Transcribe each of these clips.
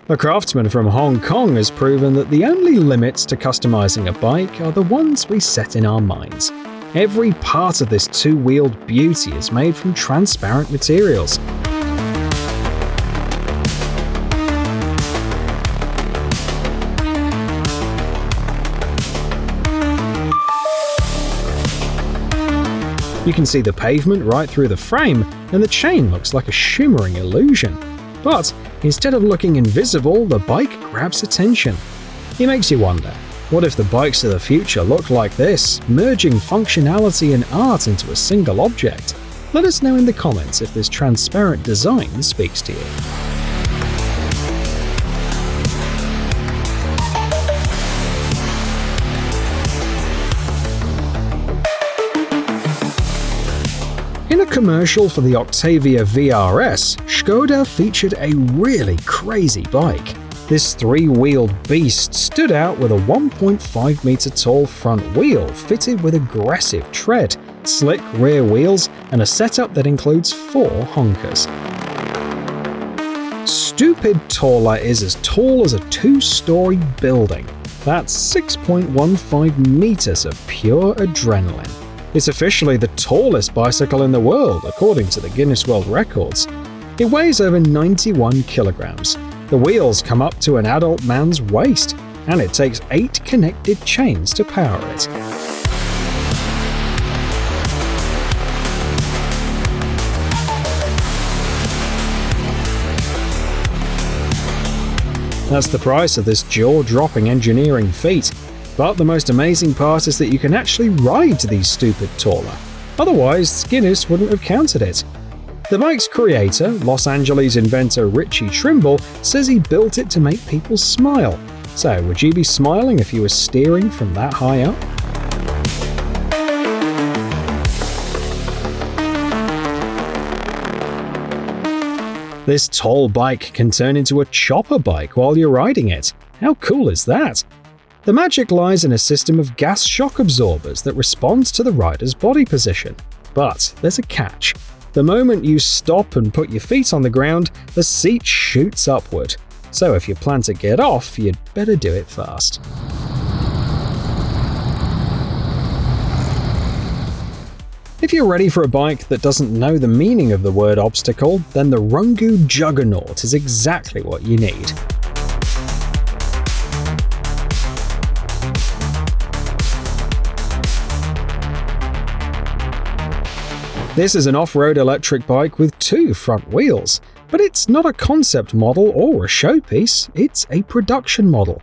A craftsman from Hong Kong has proven that the only limits to customizing a bike are the ones we set in our minds. Every part of this two-wheeled beauty is made from transparent materials. You can see the pavement right through the frame, and the chain looks like a shimmering illusion. But instead of looking invisible, the bike grabs attention. It makes you wonder, what if the bikes of the future look like this, merging functionality and art into a single object? Let us know in the comments if this transparent design speaks to you. In a commercial for the Octavia VRS, Skoda featured a really crazy bike. This three-wheeled beast stood out with a 1.5-meter tall front wheel fitted with aggressive tread, slick rear wheels, and a setup that includes 4 honkers. Stupid Taller is as tall as a 2-story building. That's 6.15 meters of pure adrenaline. It's officially the tallest bicycle in the world, according to the Guinness World Records. It weighs over 91 kilograms. The wheels come up to an adult man's waist, and it takes 8 connected chains to power it. That's the price of this jaw-dropping engineering feat. But the most amazing part is that you can actually ride these stupid Taller. Otherwise, Guinness wouldn't have counted it. The bike's creator, Los Angeles inventor Richie Trimble, says he built it to make people smile. So, would you be smiling if you were steering from that high up? This tall bike can turn into a chopper bike while you're riding it. How cool is that? The magic lies in a system of gas shock absorbers that responds to the rider's body position. But there's a catch. The moment you stop and put your feet on the ground, the seat shoots upward. So if you plan to get off, you'd better do it fast. If you're ready for a bike that doesn't know the meaning of the word obstacle, then the Rangu Juggernaut is exactly what you need. This is an off-road electric bike with 2 front wheels, but it's not a concept model or a showpiece, it's a production model.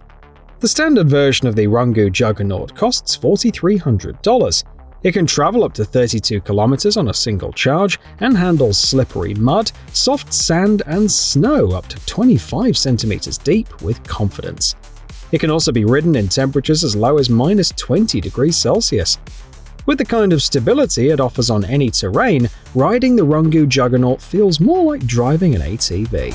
The standard version of the Rangu Juggernaut costs $4,300. It can travel up to 32 kilometers on a single charge and handles slippery mud, soft sand, and snow up to 25 centimeters deep with confidence. It can also be ridden in temperatures as low as minus 20 degrees Celsius. With the kind of stability it offers on any terrain, riding the Rangu Juggernaut feels more like driving an ATV.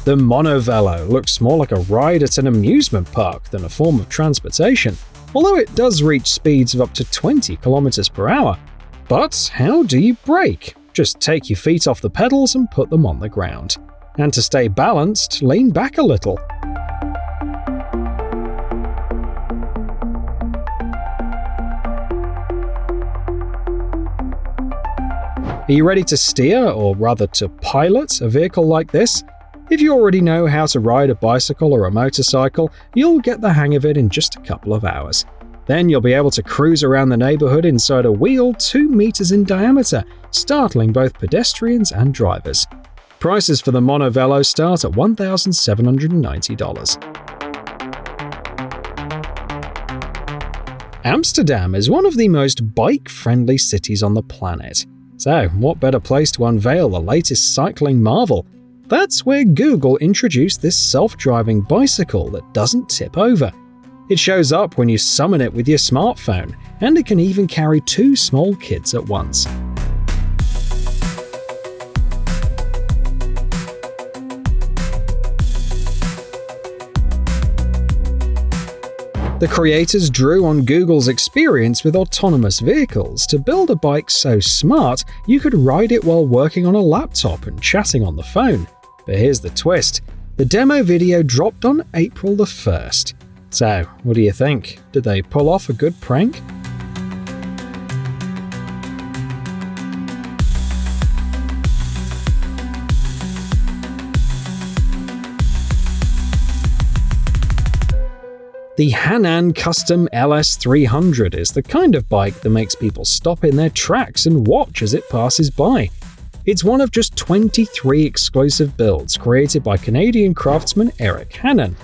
The Monavell looks more like a ride at an amusement park than a form of transportation, although it does reach speeds of up to 20 km per hour. But how do you brake? Just take your feet off the pedals and put them on the ground. And to stay balanced, lean back a little. Are you ready to steer, or rather to pilot, a vehicle like this? If you already know how to ride a bicycle or a motorcycle, you'll get the hang of it in just a couple of hours. Then you'll be able to cruise around the neighborhood inside a wheel 2 meters in diameter, startling both pedestrians and drivers. Prices for the Monavell start at $1,790. Amsterdam is one of the most bike-friendly cities on the planet. So, what better place to unveil the latest cycling marvel? That's where Google introduced this self-driving bicycle that doesn't tip over. It shows up when you summon it with your smartphone, and it can even carry 2 small kids at once. The creators drew on Google's experience with autonomous vehicles to build a bike so smart you could ride it while working on a laptop and chatting on the phone. But here's the twist. The demo video dropped on April the 1st. So, what do you think? Did they pull off a good prank? The Hannon Custom LS300 is the kind of bike that makes people stop in their tracks and watch as it passes by. It's one of just 23 exclusive builds created by Canadian craftsman Eric Hannon.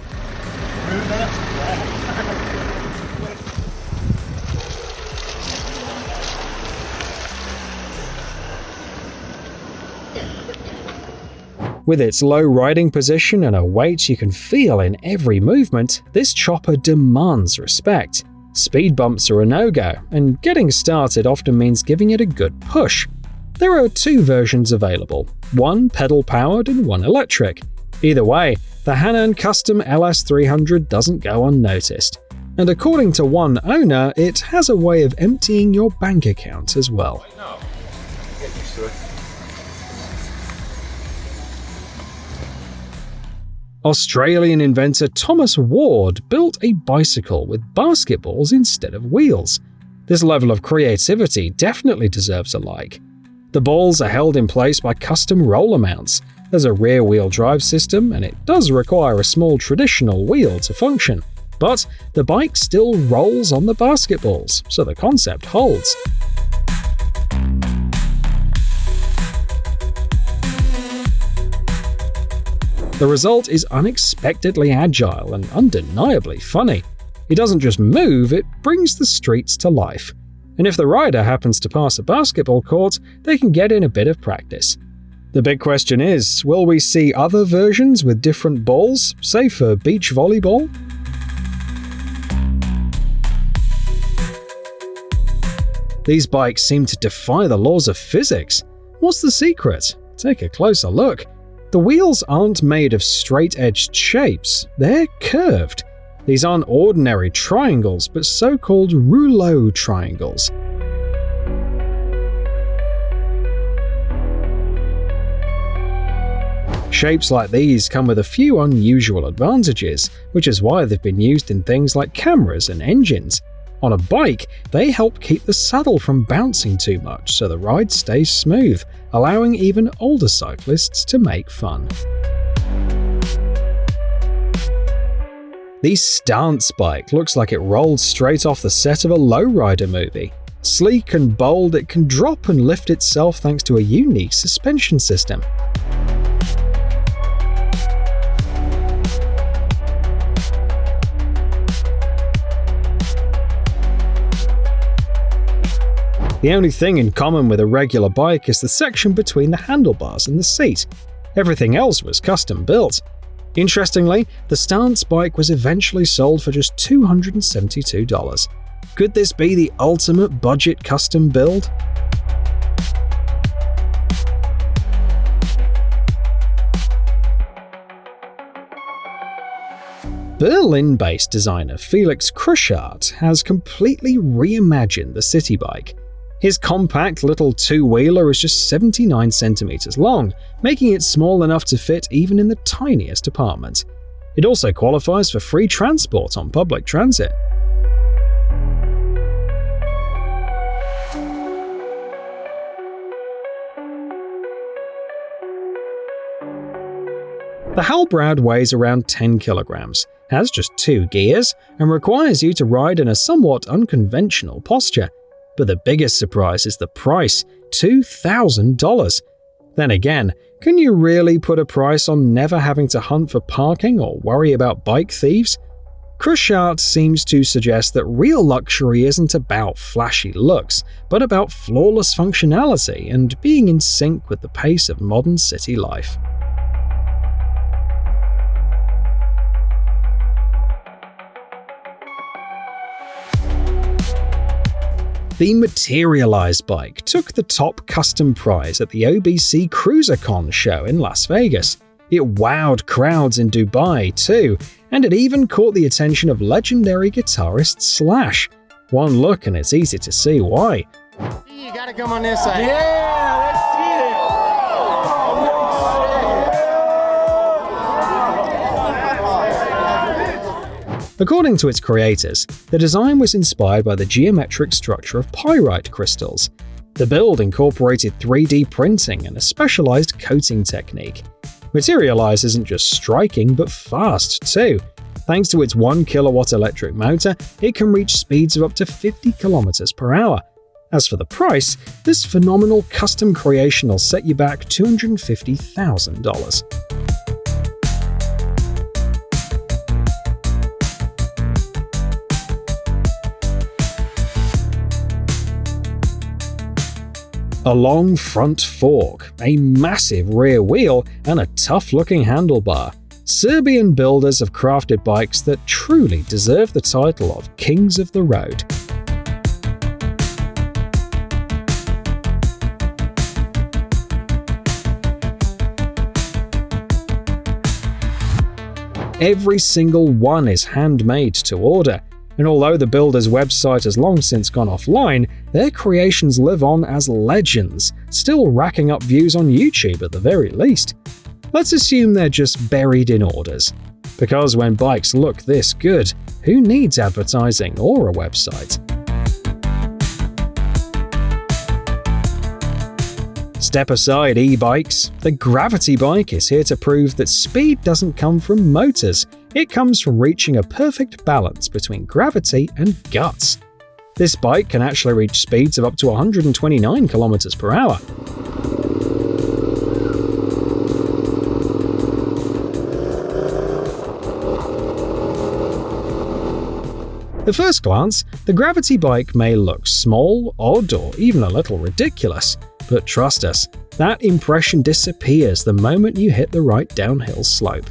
With its low riding position and a weight you can feel in every movement, this chopper demands respect. Speed bumps are a no-go, and getting started often means giving it a good push. There are 2 versions available, one pedal-powered and one electric. Either way, the Hannon Custom LS300 doesn't go unnoticed. And according to one owner, it has a way of emptying your bank account as well. Get used to it. Australian inventor Thomas Ward built a bicycle with basketballs instead of wheels. This level of creativity definitely deserves a like. The balls are held in place by custom roller mounts. There's a rear-wheel drive system, and it does require a small traditional wheel to function. But the bike still rolls on the basketballs, so the concept holds. The result is unexpectedly agile and undeniably funny. It doesn't just move, it brings the streets to life. And if the rider happens to pass a basketball court, they can get in a bit of practice. The big question is, will we see other versions with different balls, say for beach volleyball? These bikes seem to defy the laws of physics. What's the secret? Take a closer look. The wheels aren't made of straight-edged shapes, they're curved. These aren't ordinary triangles, but so-called rouleau triangles. Shapes like these come with a few unusual advantages, which is why they've been used in things like cameras and engines. On a bike, they help keep the saddle from bouncing too much so the ride stays smooth, allowing even older cyclists to make fun. The Stance bike looks like it rolled straight off the set of a lowrider movie. Sleek and bold, it can drop and lift itself thanks to a unique suspension system. The only thing in common with a regular bike is the section between the handlebars and the seat. Everything else was custom built. Interestingly, the Stance bike was eventually sold for just $272. Could this be the ultimate budget custom build? Berlin-based designer Felix Kruschardt has completely reimagined the city bike. His compact little two-wheeler is just 79 centimeters long, making it small enough to fit even in the tiniest apartment. It also qualifies for free transport on public transit. The Halbrad weighs around 10 kilograms, has just 2 gears, and requires you to ride in a somewhat unconventional posture. But the biggest surprise is the price, $2,000. Then again, can you really put a price on never having to hunt for parking or worry about bike thieves? Kruschardt seems to suggest that real luxury isn't about flashy looks, but about flawless functionality and being in sync with the pace of modern city life. The Materialize bike took the top custom prize at the OBC CruiserCon show in Las Vegas. It wowed crowds in Dubai too, and it even caught the attention of legendary guitarist Slash. One look and it's easy to see why. You gotta come on this side. Yeah, let's see it. According to its creators, the design was inspired by the geometric structure of pyrite crystals. The build incorporated 3D printing and a specialized coating technique. Materialize isn't just striking, but fast too. Thanks to its 1 kilowatt electric motor, it can reach speeds of up to 50 kilometers per hour. As for the price, this phenomenal custom creation will set you back $250,000. A long front fork, a massive rear wheel, and a tough-looking handlebar. Serbian builders have crafted bikes that truly deserve the title of Kings of the Road. Every single one is handmade to order, and although the builder's website has long since gone offline, their creations live on as legends, still racking up views on YouTube at the very least. Let's assume they're just buried in orders. Because when bikes look this good, who needs advertising or a website? Step aside e-bikes, the Gravity Bike is here to prove that speed doesn't come from motors, it comes from reaching a perfect balance between gravity and guts. This bike can actually reach speeds of up to 129 km per hour. At first glance, the Gravity Bike may look small, odd, or even a little ridiculous. But trust us, that impression disappears the moment you hit the right downhill slope.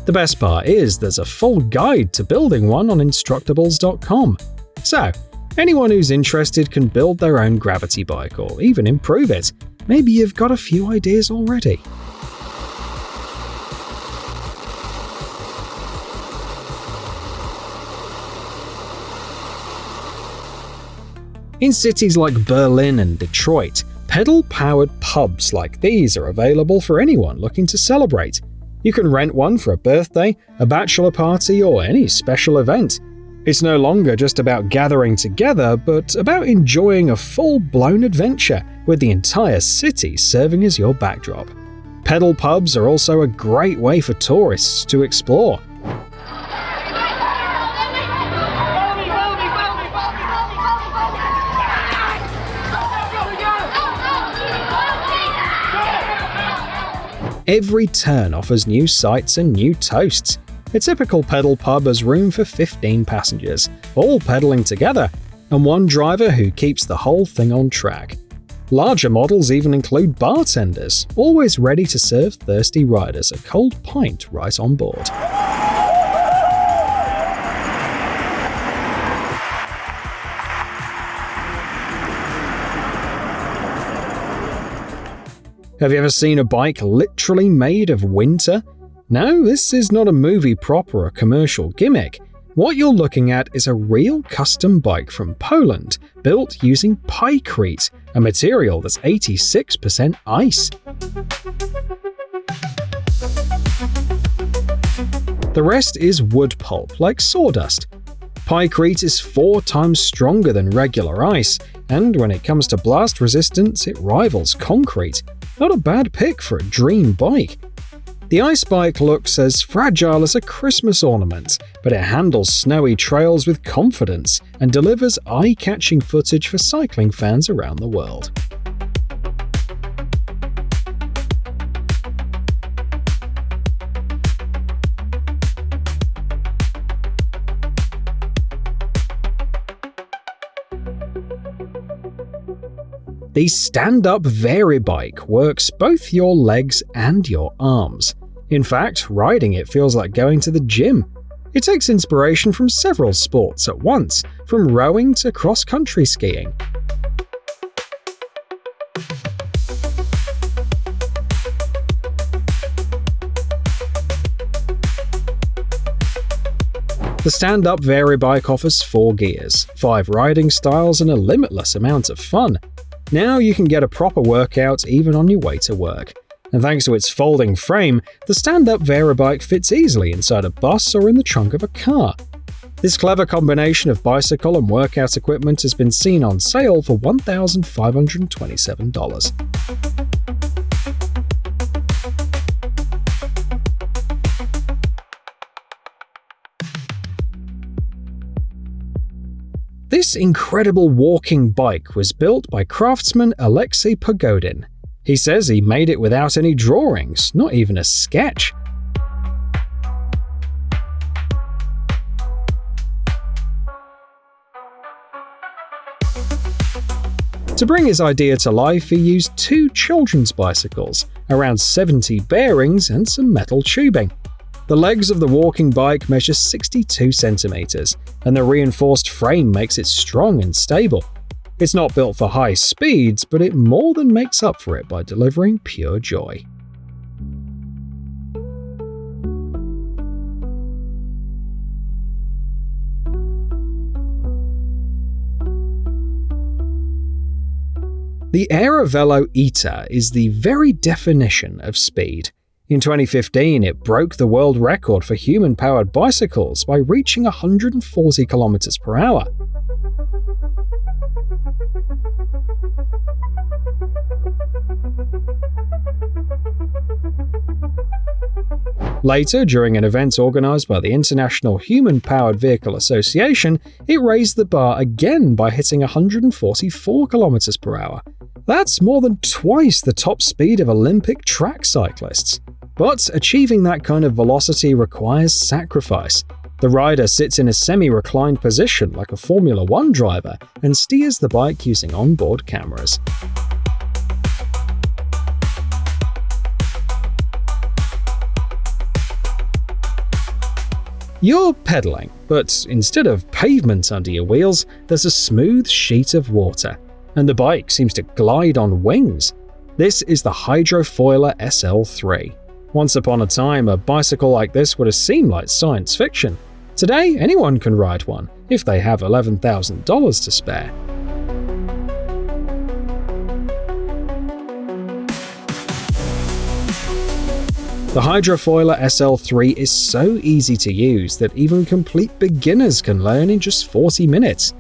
The best part is there's a full guide to building one on Instructables.com. So, anyone who's interested can build their own Gravity Bike or even improve it. Maybe you've got a few ideas already. In cities like Berlin and Detroit, pedal-powered pubs like these are available for anyone looking to celebrate. You can rent one for a birthday, a bachelor party, or any special event. It's no longer just about gathering together, but about enjoying a full-blown adventure, with the entire city serving as your backdrop. Pedal pubs are also a great way for tourists to explore. Every turn offers new sights and new toasts. A typical pedal pub has room for 15 passengers, all pedaling together, and one driver who keeps the whole thing on track. Larger models even include bartenders, always ready to serve thirsty riders a cold pint right on board. Have you ever seen a bike literally made of winter? No, this is not a movie prop or a commercial gimmick. What you're looking at is a real custom bike from Poland, built using pykrete, a material that's 86% ice. The rest is wood pulp, like sawdust. Pykrete is 4 times stronger than regular ice, and when it comes to blast resistance, it rivals concrete. Not a bad pick for a dream bike. The ice bike looks as fragile as a Christmas ornament, but it handles snowy trails with confidence and delivers eye-catching footage for cycling fans around the world. The Standup Bike works both your legs and your arms. In fact, riding it feels like going to the gym. It takes inspiration from several sports at once, from rowing to cross-country skiing. The Standup Bike offers 4 gears, 5 riding styles, and a limitless amount of fun. Now you can get a proper workout even on your way to work. And thanks to its folding frame, the Standup Bike fits easily inside a bus or in the trunk of a car. This clever combination of bicycle and workout equipment has been seen on sale for $1,527. This incredible walking bike was built by craftsman Alexei Pogodin. He says he made it without any drawings, not even a sketch. To bring his idea to life, he used 2 children's bicycles, around 70 bearings, and some metal tubing. The legs of the walking bike measure 62 centimeters, and the reinforced frame makes it strong and stable. It's not built for high speeds, but it more than makes up for it by delivering pure joy. The Aravello Eater is the very definition of speed. In 2015, it broke the world record for human-powered bicycles by reaching 140 km per hour. Later, during an event organised by the International Human-Powered Vehicle Association, it raised the bar again by hitting 144 km per hour. That's more than twice the top speed of Olympic track cyclists. But achieving that kind of velocity requires sacrifice. The rider sits in a semi-reclined position like a Formula 1 driver and steers the bike using onboard cameras. You're pedaling, but instead of pavement under your wheels, there's a smooth sheet of water, and the bike seems to glide on wings. This is the Hydrooiler SL3. Once upon a time, a bicycle like this would have seemed like science fiction. Today, anyone can ride one, if they have $11,000 to spare. The Hydrooiler SL3 is so easy to use that even complete beginners can learn in just 40 minutes.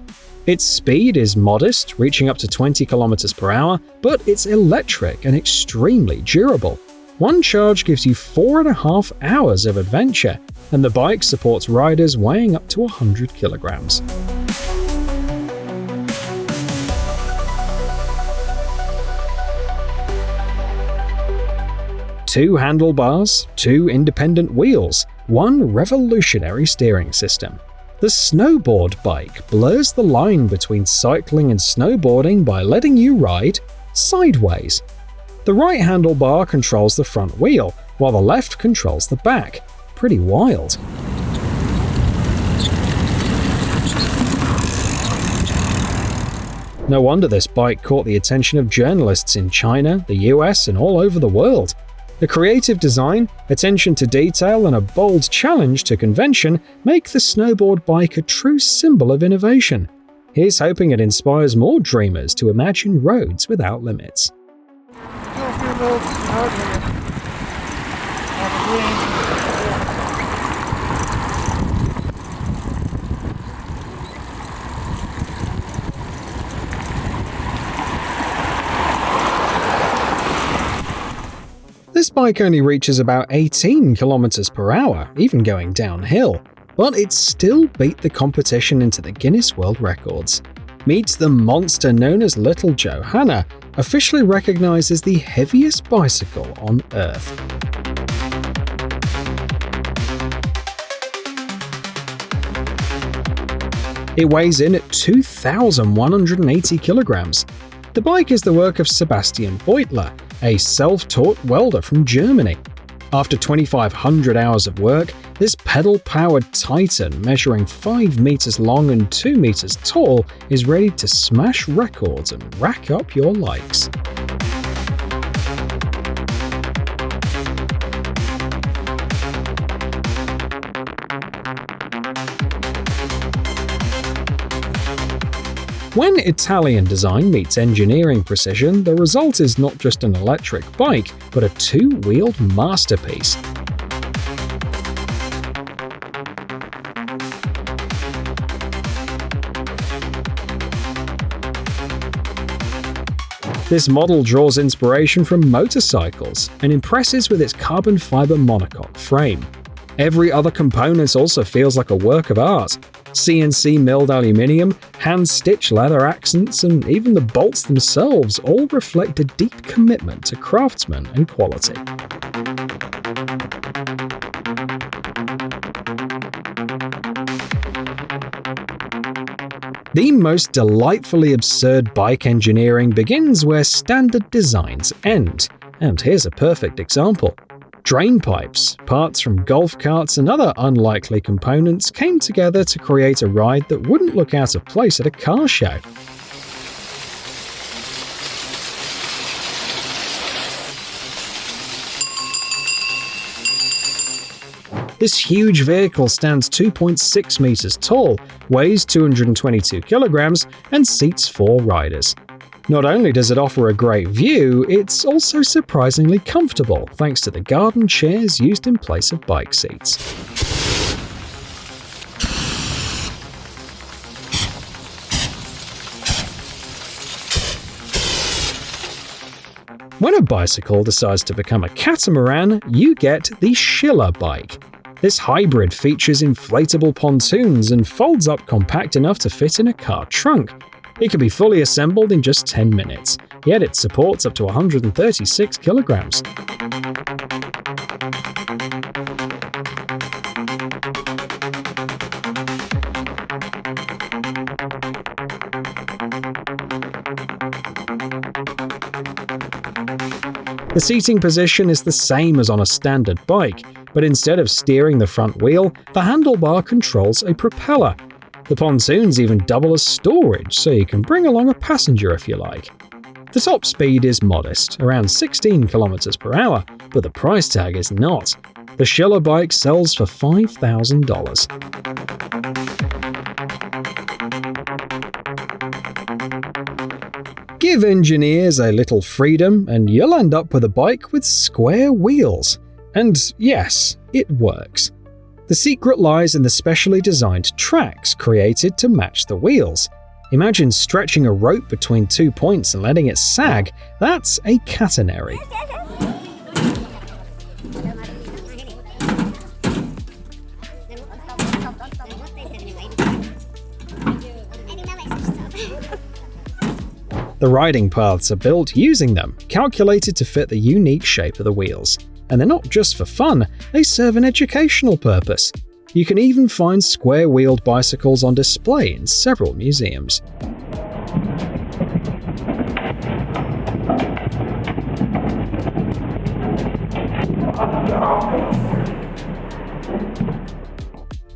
Its speed is modest, reaching up to 20 km per hour, but it's electric and extremely durable. One charge gives you 4.5 hours of adventure, and the bike supports riders weighing up to 100 kilograms. Two handlebars, 2 independent wheels, 1 revolutionary steering system. The Snowboard Bike blurs the line between cycling and snowboarding by letting you ride sideways. The right handlebar controls the front wheel, while the left controls the back. Pretty wild. No wonder this bike caught the attention of journalists in China, the US, and all over the world. The creative design, attention to detail, and a bold challenge to convention make the Snowboard Bike a true symbol of innovation. Here's hoping it inspires more dreamers to imagine roads without limits. This bike only reaches about 18 km per hour, even going downhill, but it still beat the competition into the Guinness World Records. Meet the monster known as Little Johanna, officially recognized as the heaviest bicycle on Earth. It weighs in at 2,180 kilograms. The bike is the work of Sebastian Beutler, a self-taught welder from Germany. After 2,500 hours of work, this pedal-powered titan measuring 5 meters long and 2 meters tall is ready to smash records and rack up your likes. When Italian design meets engineering precision, the result is not just an electric bike, but a two-wheeled masterpiece. This model draws inspiration from motorcycles and impresses with its carbon fiber monocoque frame. Every other component also feels like a work of art. CNC milled aluminium, hand-stitched leather accents, and even the bolts themselves all reflect a deep commitment to craftsman and quality. The most delightfully absurd bike engineering begins where standard designs end, and here's a perfect example. Drain pipes, parts from golf carts, and other unlikely components came together to create a ride that wouldn't look out of place at a car show. This huge vehicle stands 2.6 meters tall, weighs 222 kilograms, and seats 4 riders. Not only does it offer a great view, it's also surprisingly comfortable thanks to the garden chairs used in place of bike seats. When a bicycle decides to become a catamaran, you get the Schiller Bike. This hybrid features inflatable pontoons and folds up compact enough to fit in a car trunk. It can be fully assembled in just 10 minutes, yet it supports up to 136 kilograms. The seating position is the same as on a standard bike, but instead of steering the front wheel, the handlebar controls a propeller. The pontoons even double as storage, so you can bring along a passenger if you like. The top speed is modest, around 16 km per hour, but the price tag is not. The Schiller Bike sells for $5,000. Give engineers a little freedom and you'll end up with a bike with square wheels. And yes, it works. The secret lies in the specially designed tracks created to match the wheels. Imagine stretching a rope between 2 points and letting it sag. That's a catenary. The riding paths are built using them, calculated to fit the unique shape of the wheels. And they're not just for fun, they serve an educational purpose. You can even find square-wheeled bicycles on display in several museums.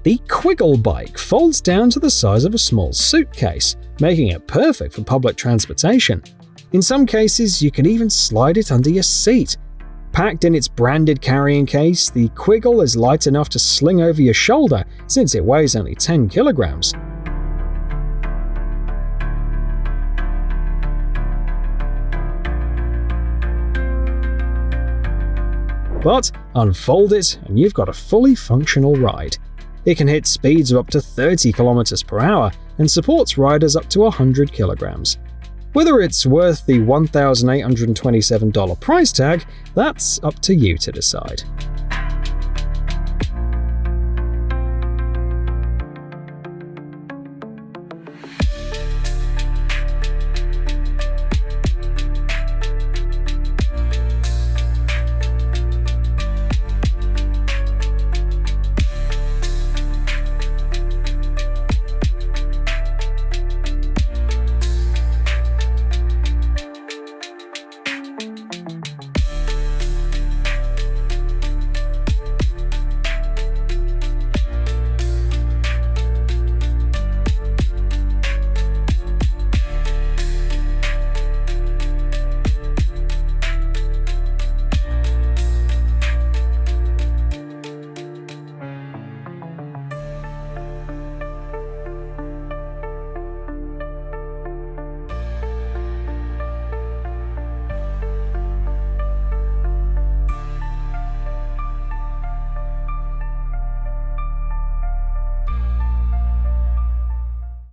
The Quiggle Bike folds down to the size of a small suitcase, making it perfect for public transportation. In some cases, you can even slide it under your seat. Packed in its branded carrying case, the Quiggle is light enough to sling over your shoulder since it weighs only 10 kilograms. But unfold it and you've got a fully functional ride. It can hit speeds of up to 30 km per hour and supports riders up to 100 kilograms. Whether it's worth the $1,827 price tag, that's up to you to decide.